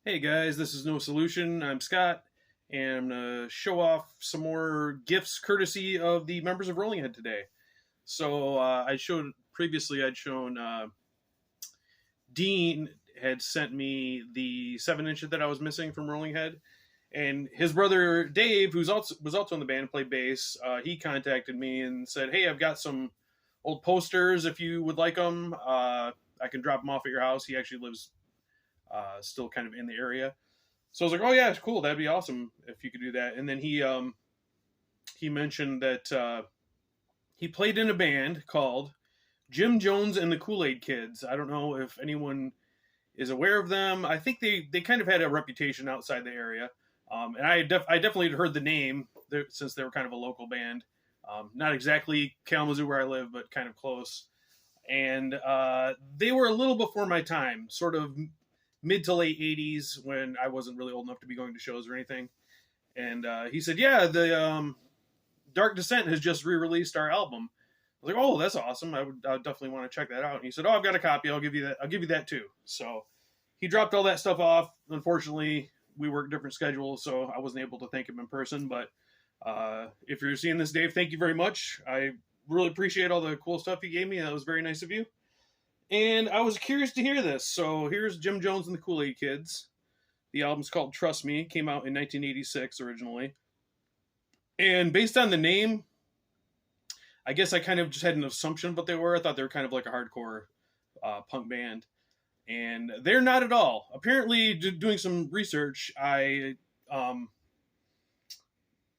Hey guys, this is No Solution. I'm Scott, and I'm gonna show off some more gifts courtesy of the members of Rolling Head today. So I showed previously. I'd shown Dean had sent me the 7 inch that I was missing from Rolling Head, and his brother Dave, who's also was also in the band, played bass. He contacted me and said, "Hey, I've got some old posters. If you would like them, I can drop them off at your house." He actually lives still kind of in the area. So I was like, "Oh yeah, it's cool. That'd be awesome if you could do that." And then he mentioned that he played in a band called Jim Jones and the Kool-Aid Kids. I don't know if anyone is aware of them. I think they kind of had a reputation outside the area, and I definitely had heard the name since they were kind of a local band. Not exactly Kalamazoo where I live, but kind of close. And they were a little before my time, sort of mid to late 80s when I wasn't really old enough to be going to shows or anything. And he said, "Yeah, the Dark Descent has just re-released our album." I was like, "Oh, that's awesome. I would definitely want to check that out." And he said, "Oh, I've got a copy. I'll give you that. I'll give you that too." So he dropped all that stuff off. Unfortunately, we work different schedules, so I wasn't able to thank him in person. But if you're seeing this, Dave, thank you very much. I really appreciate all the cool stuff you gave me. That was very nice of you. And I was curious to hear this. So here's Jim Jones and the Kool-Aid Kids. The album's called Trust Me. It came out in 1986 originally. And based on the name, I guess I kind of just had an assumption of what they were. I thought they were kind of like a hardcore punk band. And they're not at all. Apparently, doing some research, I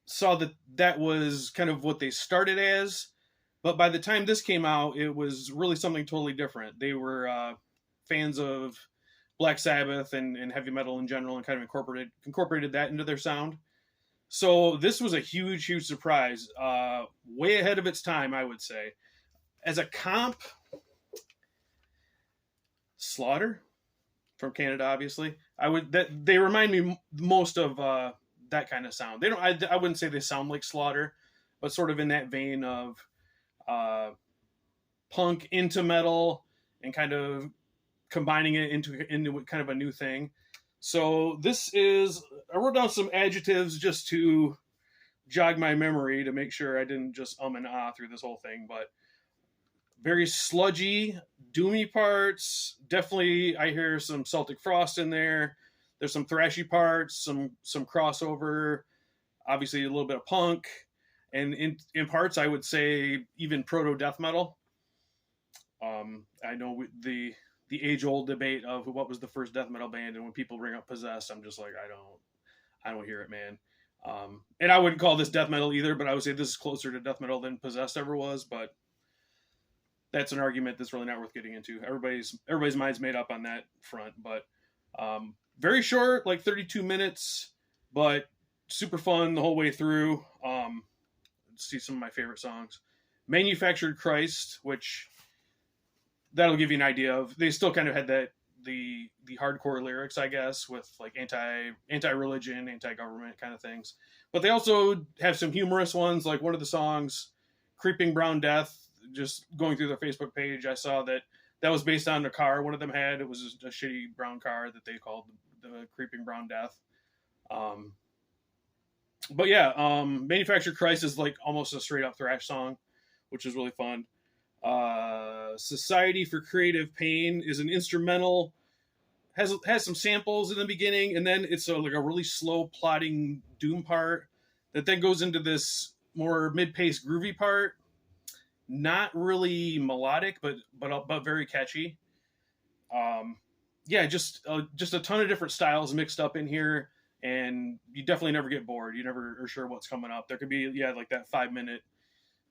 saw that was kind of what they started as. But by the time this came out, it was really something totally different. They were fans of Black Sabbath and heavy metal in general, and kind of incorporated that into their sound. So this was a huge surprise, way ahead of its time, I would say. As a comp, Slaughter from Canada, obviously. They remind me most of that kind of sound. They don't. I wouldn't say they sound like Slaughter, but sort of in that vein of punk into metal and kind of combining it into kind of a new thing. So I wrote down some adjectives just to jog my memory to make sure I didn't just and ah through this whole thing. But very sludgy, doomy parts. Definitely, I hear some Celtic Frost in there. There's some thrashy parts, some crossover. Obviously, a little bit of punk, and in parts, I would say even proto death metal. I know the age old debate of what was the first death metal band, and when people bring up Possessed, I'm just like, I don't hear it, man. And I wouldn't call this death metal either, but I would say this is closer to death metal than Possessed ever was. But that's an argument that's really not worth getting into. Everybody's mind's made up on that front. But very short, like 32 minutes, but super fun the whole way through. See some of my favorite songs. Manufactured Christ, which that'll give you an idea of. They still kind of had the hardcore lyrics, I guess, with like anti-religion, anti-government kind of things. But they also have some humorous ones, like one of the songs, Creeping Brown Death. Just going through their Facebook page, I saw that was based on a car one of them had. It was a shitty brown car that they called the Creeping Brown Death. But yeah, Manufactured Christ is like almost a straight up thrash song, which is really fun. Society for Creative Pain is an instrumental, has some samples in the beginning, and then it's like a really slow plodding doom part that then goes into this more mid-paced groovy part. Not really melodic, but very catchy. Yeah, just a ton of different styles mixed up in here, and you definitely never get bored. You never are sure what's coming up. There could be like that 5-minute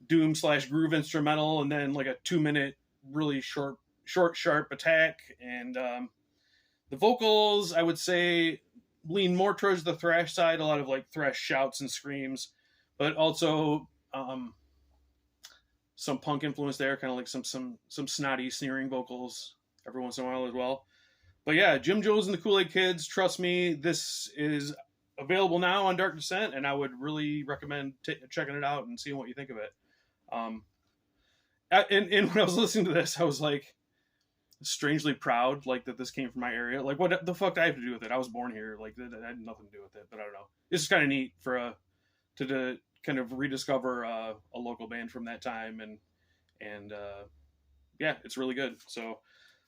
doom / groove instrumental, and then like a 2-minute really short sharp attack. And the vocals, I would say, lean more towards the thrash side. A lot of like thrash shouts and screams, but also some punk influence there, kind of like some snotty, sneering vocals every once in a while as well. But yeah, Jim Jones and the Kool-Aid Kids, trust me, this is available now on Dark Descent, and I would really recommend checking it out and seeing what you think of it. And when I was listening to this, I was like, strangely proud, like, that this came from my area. Like, what the fuck do I have to do with it? I was born here. Like, that had nothing to do with it. But I don't know. It's just kind of neat for to kind of rediscover a local band from that time, and yeah, it's really good. So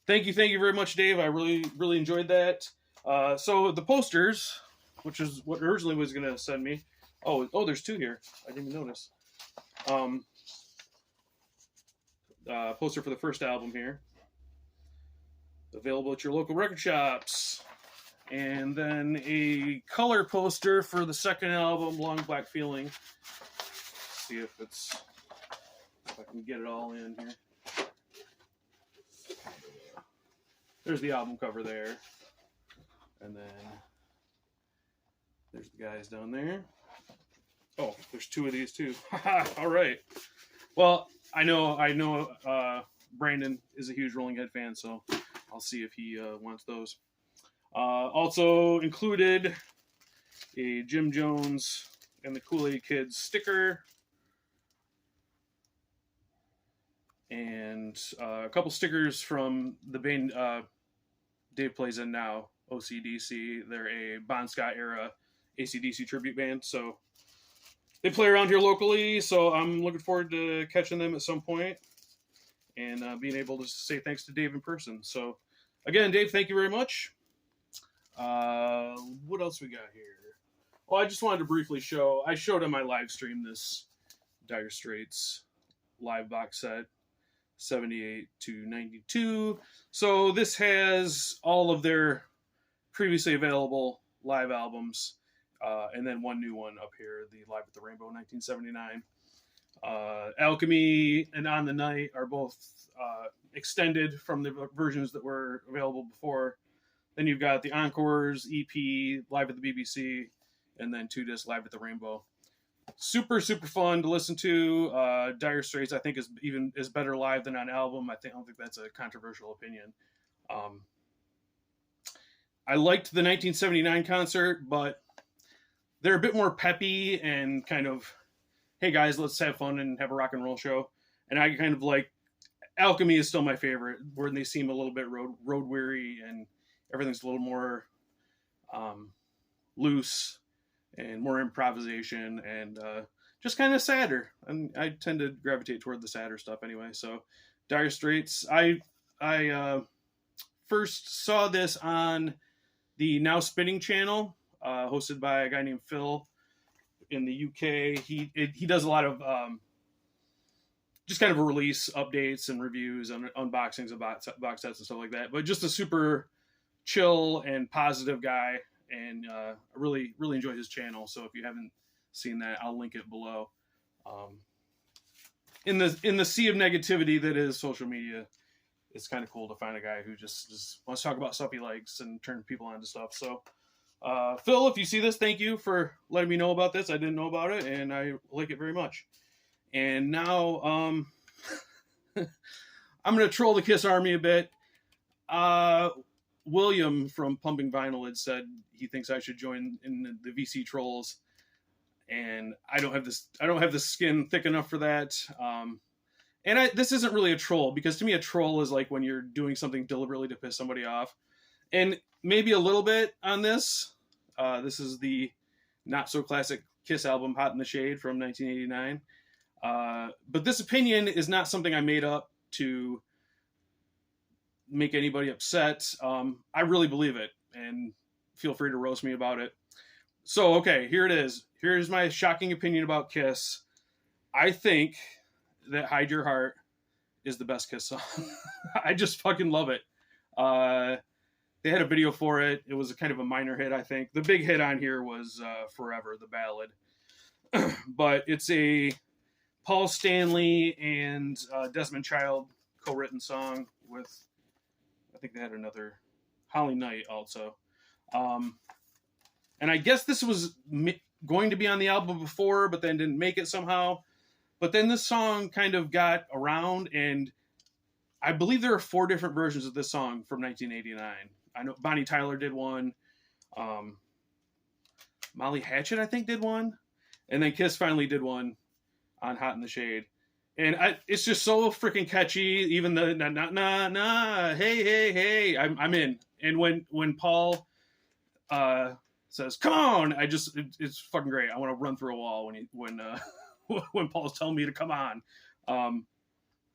thank you very much, Dave. I really enjoyed that. So the posters, which is what originally was going to send me. Oh, there's two here. I didn't even notice. Poster for the first album here, available at your local record shops, and then a color poster for the second album, Long Black Feeling. Let's see if I can get it all in here. There's the album cover there, and then there's the guys down there. Oh, there's two of these too. All right. Well, I know. Brandon is a huge Rolling Head fan, so I'll see if he wants those. Also included a Jim Jones and the Kool-Aide Kids sticker, and a couple stickers from the band Dave plays in now, OCDC. They're a Bon Scott era AC/DC tribute band, so they play around here locally, so I'm looking forward to catching them at some point and being able to say thanks to Dave in person. So, again, Dave, thank you very much. What else we got here? Well, I just wanted to briefly show. I showed on my live stream this Dire Straits live box set, 78 to 92. So this has all of their previously available live albums. And then one new one up here, the Live at the Rainbow 1979. Alchemy and On the Night are both extended from the versions that were available before. Then you've got the Encores EP, Live at the BBC, and then 2-disc Live at the Rainbow. Super, super fun to listen to. Dire Straits, I think, is better live than on album. I don't think that's a controversial opinion. I liked the 1979 concert, but they're a bit more peppy and kind of, hey guys, let's have fun and have a rock and roll show. And I kind of like, Alchemy is still my favorite, where they seem a little bit road weary and everything's a little more loose and more improvisation and just kind of sadder. And I tend to gravitate toward the sadder stuff anyway. So Dire Straits, I first saw this on the Now Spinning channel, hosted by a guy named Phil in the UK. He does a lot of just kind of release updates and reviews and unboxings of box sets and stuff like that. But just a super chill and positive guy, and I really enjoy his channel. So if you haven't seen that, I'll link it below. In the sea of negativity that is social media, it's kind of cool to find a guy who just wants to talk about stuff he likes and turn people on to stuff. So Phil, if you see this, thank you for letting me know about this. I didn't know about it, and I like it very much. And now I'm going to troll the Kiss Army a bit. William from Pumping Vinyl had said he thinks I should join in the VC trolls, and I don't have the skin thick enough for that. And this isn't really a troll, because to me a troll is like when you're doing something deliberately to piss somebody off. And maybe a little bit on this. This is the not so classic Kiss album, Hot in the Shade from 1989. But this opinion is not something I made up to make anybody upset. I really believe it, and feel free to roast me about it. So, okay, here it is. Here's my shocking opinion about Kiss. I think that Hide Your Heart is the best Kiss song. I just fucking love it. They had a video for it. It was a kind of a minor hit, I think. The big hit on here was Forever, the ballad. But it's a Paul Stanley and Desmond Child co-written song with, I think they had another, Holly Knight also. And I guess this was going to be on the album before, but then didn't make it somehow. But then this song kind of got around, and I believe there are 4 different versions of this song from 1989. I know Bonnie Tyler did one. Molly Hatchet, I think, did one. And then Kiss finally did one on Hot in the Shade. And it's just so freaking catchy. Even the na na na na, hey hey hey, I'm in. And when Paul says come on, it's fucking great. I want to run through a wall when Paul's telling me to come on.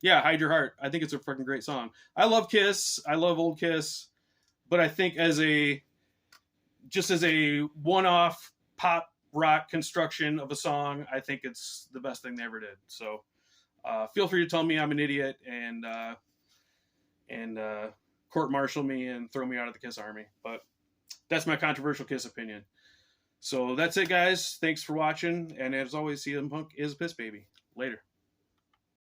Yeah, Hide Your Heart. I think it's a freaking great song. I love Kiss. I love old Kiss, but I think as a one-off pop rock construction of a song, I think it's the best thing they ever did. So feel free to tell me I'm an idiot and court-martial me and throw me out of the Kiss Army. But that's my controversial Kiss opinion. So that's it, guys. Thanks for watching. And as always, CM Punk is a piss baby. Later.